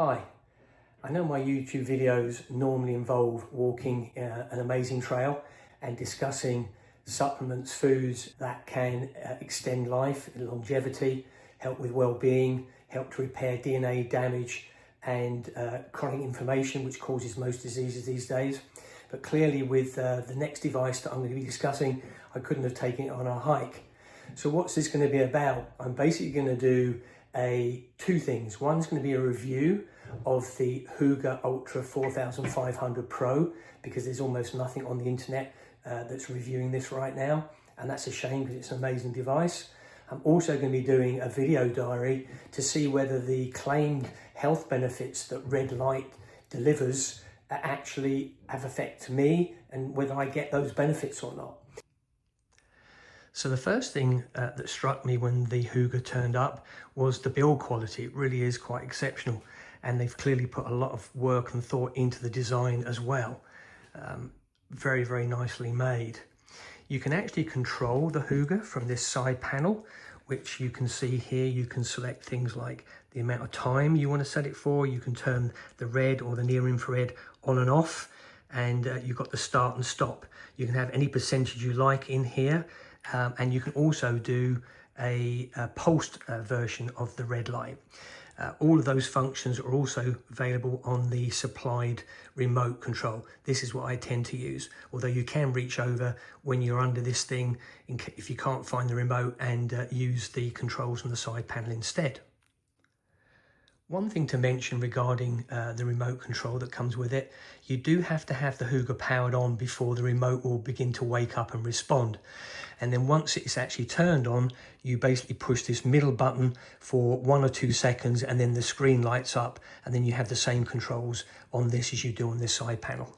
Hi, I know my YouTube videos normally involve walking an amazing trail and discussing supplements, foods that can extend life, longevity, help with well-being, help to repair DNA damage and chronic inflammation, which causes most diseases these days. But clearly with the next device that I'm going to be discussing, I couldn't have taken it on a hike. So what's this going to be about? I'm basically going to do two things. One's going to be a review of the HOOGA ULTRA 4500 Pro, because there's almost nothing on the internet that's reviewing this right now, and that's a shame because it's an amazing device. I'm also going to be doing a video diary to see whether the claimed health benefits that red light delivers actually have effect to me and whether I get those benefits or not. So the first thing that struck me when the HOOGA turned up was the build quality. It really is quite exceptional, and they've clearly put a lot of work and thought into the design as well. Very, very nicely made. You can actually control the HOOGA from this side panel, which you can see here. You can select things like the amount of time you want to set it for. You can turn the red or the near infrared on and off, and you've got the start and stop. You can have any percentage you like in here. And you can also do a pulsed version of the red light. All of those functions are also available on the supplied remote control. This is what I tend to use, although you can reach over when you're under this thing if you can't find the remote and use the controls on the side panel instead. One thing to mention regarding the remote control that comes with it, you do have to have the HOOGA powered on before the remote will begin to wake up and respond. And then once it's actually turned on, you basically push this middle button for 1 or 2 seconds, and then the screen lights up, and then you have the same controls on this as you do on this side panel.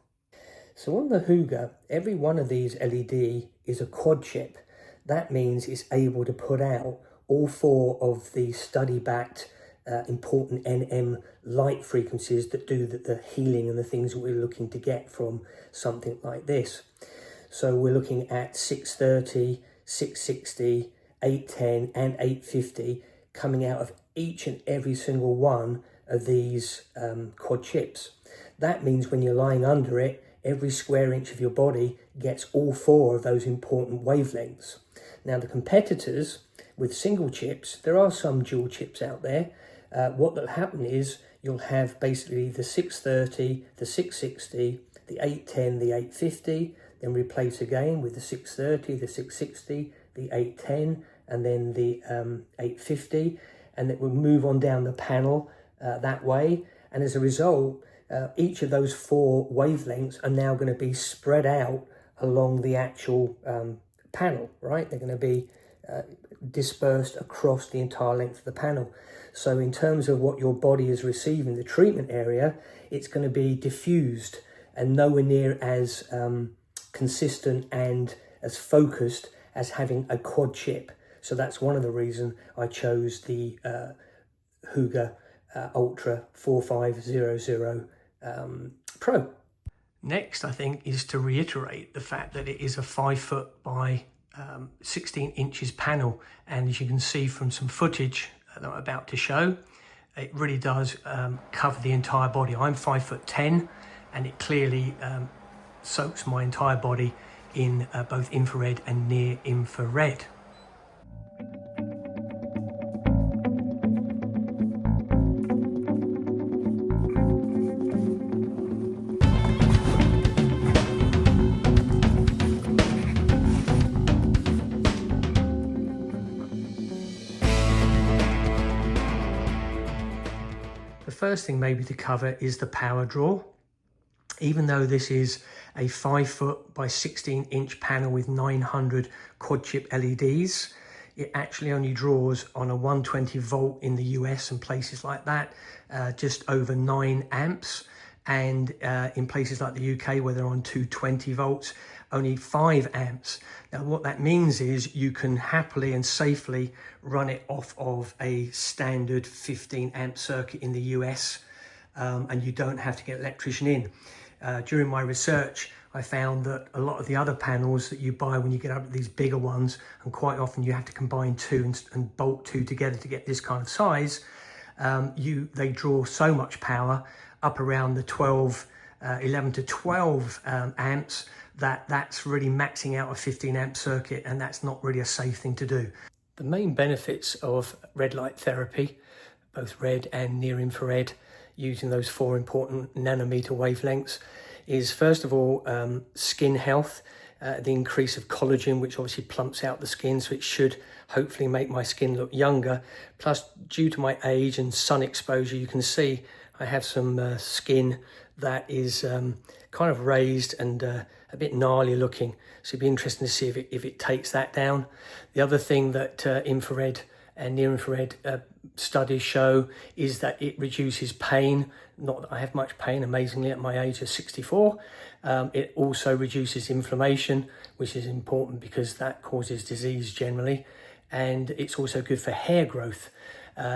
So on the HOOGA, every one of these LED is a quad chip. That means it's able to put out all 4 of the study-backed important NM light frequencies that do the healing and the things that we're looking to get from something like this. So we're looking at 630, 660, 810 and 850 coming out of each and every single one of these quad chips. That means when you're lying under it, every square inch of your body gets all 4 of those important wavelengths. Now the competitors with single chips, there are some dual chips out there. What will happen is you'll have basically the 630, the 660, the 810, the 850, then replace again with the 630, the 660, the 810, and then the 850, and it will move on down the panel that way. And as a result, each of those 4 wavelengths are now going to be spread out along the actual panel, right? They're going to be dispersed across the entire length of the panel. So in terms of what your body is receiving, the treatment area, it's going to be diffused and nowhere near as consistent and as focused as having a quad chip. So that's one of the reasons I chose the HOOGA ULTRA 4500 Pro. Next, I think, is to reiterate the fact that it is a 5 foot by 16 inches panel, and as you can see from some footage that I'm about to show, it really does cover the entire body. I'm 5'10", and it clearly soaks my entire body in both infrared and near infrared. The first thing maybe to cover is the power draw. Even though this is a 5 foot by 16 inch panel with 900 quad chip LEDs, it actually only draws on a 120 volt in the US and places like that, just over 9 amps. And in places like the UK where they're on 220 volts, only 5 amps. Now what that means is you can happily and safely run it off of a standard 15 amp circuit in the US, and you don't have to get an electrician in. During my research, I found that a lot of the other panels that you buy when you get up to these bigger ones, and quite often you have to combine 2 and bolt 2 together to get this kind of size, they draw so much power, up around the 11 to 12 amps, that's really maxing out a 15 amp circuit, and that's not really a safe thing to do. The main benefits of red light therapy, both red and near infrared, using those 4 important nanometer wavelengths, is first of all skin health, the increase of collagen, which obviously plumps out the skin, so it should hopefully make my skin look younger. Plus, due to my age and sun exposure, you can see I have some skin that is kind of raised and a bit gnarly looking, so it'd be interesting to see if it takes that down. The other thing that infrared and near infrared studies show is that it reduces pain. Not that I have much pain, amazingly, at my age of 64. It also reduces inflammation, which is important because that causes disease generally. And it's also good for hair growth.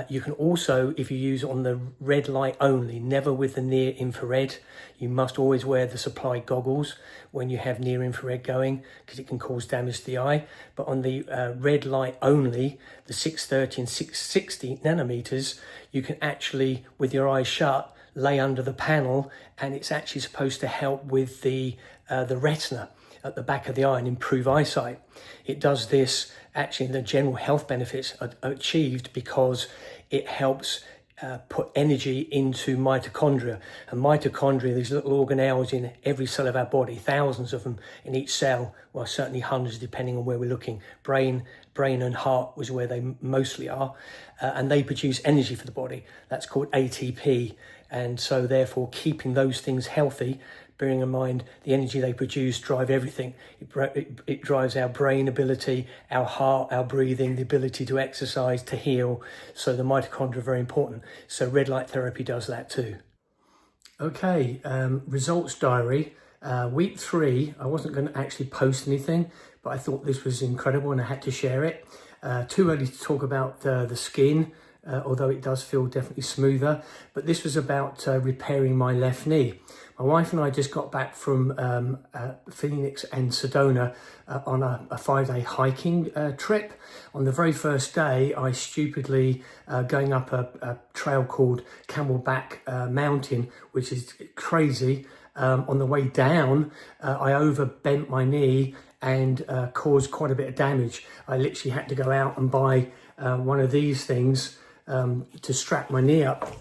You can also, if you use on the red light only, never with the near infrared, you must always wear the supply goggles when you have near infrared going, because it can cause damage to the eye. But on the red light only, the 630 and 660 nanometers, you can actually, with your eyes shut, lay under the panel, and it's actually supposed to help with the retina at the back of the eye and improve eyesight. It does this, actually the general health benefits are achieved because it helps put energy into mitochondria. And mitochondria, these little organelles in every cell of our body, thousands of them in each cell, well certainly hundreds depending on where we're looking. Brain and heart was where they mostly are, and they produce energy for the body. That's called ATP. And so therefore keeping those things healthy, bearing in mind the energy they produce drive everything. It drives our brain ability, our heart, our breathing, the ability to exercise, to heal. So the mitochondria are very important. So red light therapy does that too. Okay, results diary. Week 3, I wasn't going to actually post anything, but I thought this was incredible and I had to share it. Too early to talk about the skin, although it does feel definitely smoother. But this was about repairing my left knee. My wife and I just got back from Phoenix and Sedona on a 5-day hiking trip. On the very first day, I stupidly, going up a trail called Camelback Mountain, which is crazy. On the way down, I overbent my knee and caused quite a bit of damage. I literally had to go out and buy one of these things to strap my knee up.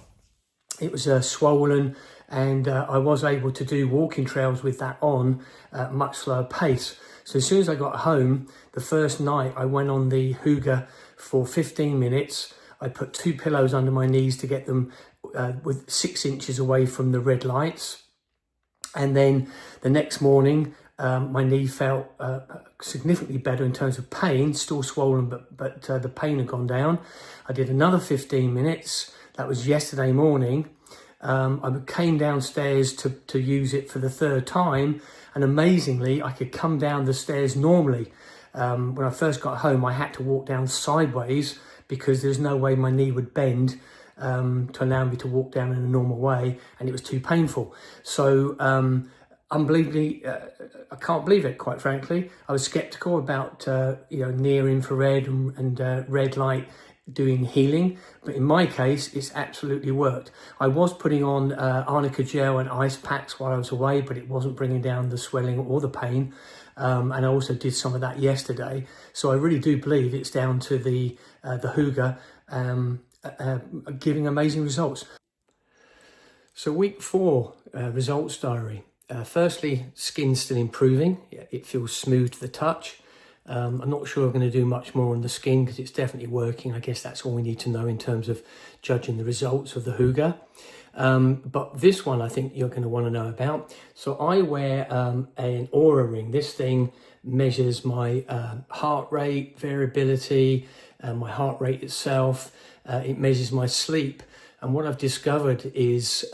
It was swollen, and I was able to do walking trails with that on at a much slower pace. So as soon as I got home, the first night I went on the HOOGA for 15 minutes. I put 2 pillows under my knees to get them with 6 inches away from the red lights. And then the next morning, my knee felt significantly better in terms of pain, still swollen, but the pain had gone down. I did another 15 minutes. That was yesterday morning. I came downstairs to use it for the 3rd time, and amazingly, I could come down the stairs normally. When I first got home, I had to walk down sideways because there's no way my knee would bend to allow me to walk down in a normal way, and it was too painful. So unbelievably, I can't believe it, quite frankly. I was skeptical about near infrared and red light doing healing, but in my case it's absolutely worked. I was putting on arnica gel and ice packs while I was away, but it wasn't bringing down the swelling or the pain, and I also did some of that yesterday. So I really do believe it's down to the HOOGA giving amazing results. So week 4 results diary. Firstly, skin's still improving. It feels smooth to the touch. I'm not sure I'm going to do much more on the skin because it's definitely working. I guess that's all we need to know in terms of judging the results of the HOOGA. But this one I think you're going to want to know about. So I wear an Aura ring. This thing measures my heart rate variability, my heart rate itself. It measures my sleep. And what I've discovered is,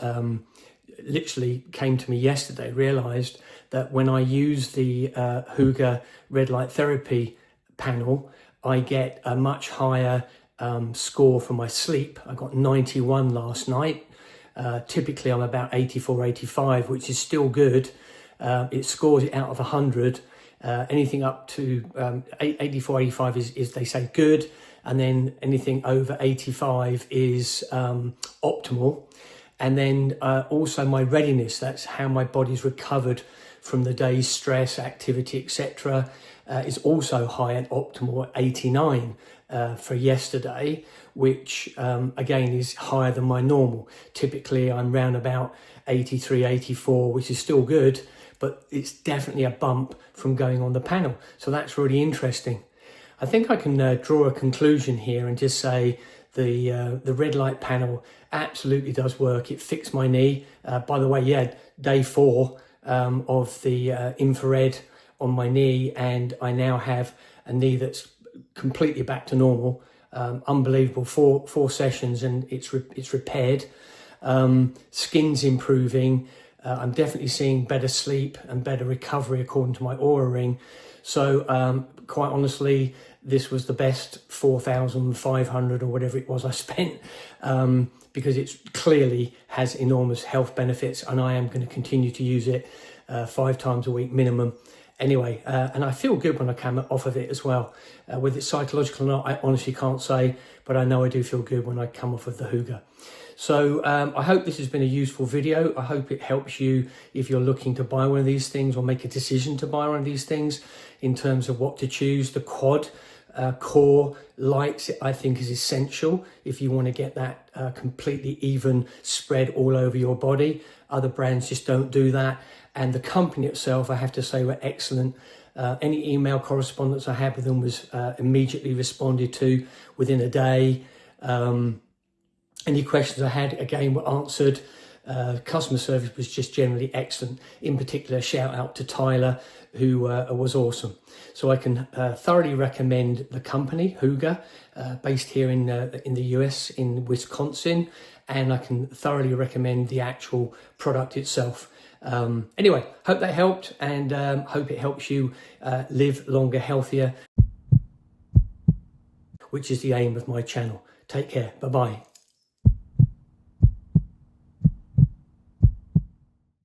literally came to me yesterday, realized that when I use the HOOGA red light therapy panel, I get a much higher score for my sleep. I got 91 last night. Typically I'm about 84, 85, which is still good. It scores it out of 100. Anything up to 84, 85 is they say good. and then anything over 85 is optimal. And then also my readiness, that's how my body's recovered from the day's stress, activity, etc., is also high and optimal at 89 for yesterday, which again is higher than my normal. Typically I'm round about 83, 84, which is still good, but it's definitely a bump from going on the panel. So that's really interesting. I think I can draw a conclusion here and just say the red light panel absolutely does work. It fixed my knee. By the way, yeah, day 4 of the infrared on my knee, and I now have a knee that's completely back to normal. Unbelievable, four sessions and it's repaired. Skin's improving. I'm definitely seeing better sleep and better recovery according to my Oura ring. So quite honestly, this was the best 4,500 or whatever it was I spent, because it clearly has enormous health benefits, and I am going to continue to use it 5 times a week minimum. Anyway, and I feel good when I come off of it as well. Whether it's psychological or not, I honestly can't say, but I know I do feel good when I come off of the HOOGA. So I hope this has been a useful video. I hope it helps you if you're looking to buy one of these things or make a decision to buy one of these things in terms of what to choose. The quad core lights, I think, is essential if you want to get that completely even spread all over your body. Other brands just don't do that. And the company itself, I have to say, were excellent. Any email correspondence I had with them was immediately responded to within a day. Any questions I had, again, were answered. Customer service was just generally excellent. In particular, shout out to Tyler, who was awesome. So I can thoroughly recommend the company, HOOGA, based here in the US, in Wisconsin, and I can thoroughly recommend the actual product itself. Anyway, hope that helped, and hope it helps you live longer, healthier, which is the aim of my channel. Take care. Bye-bye.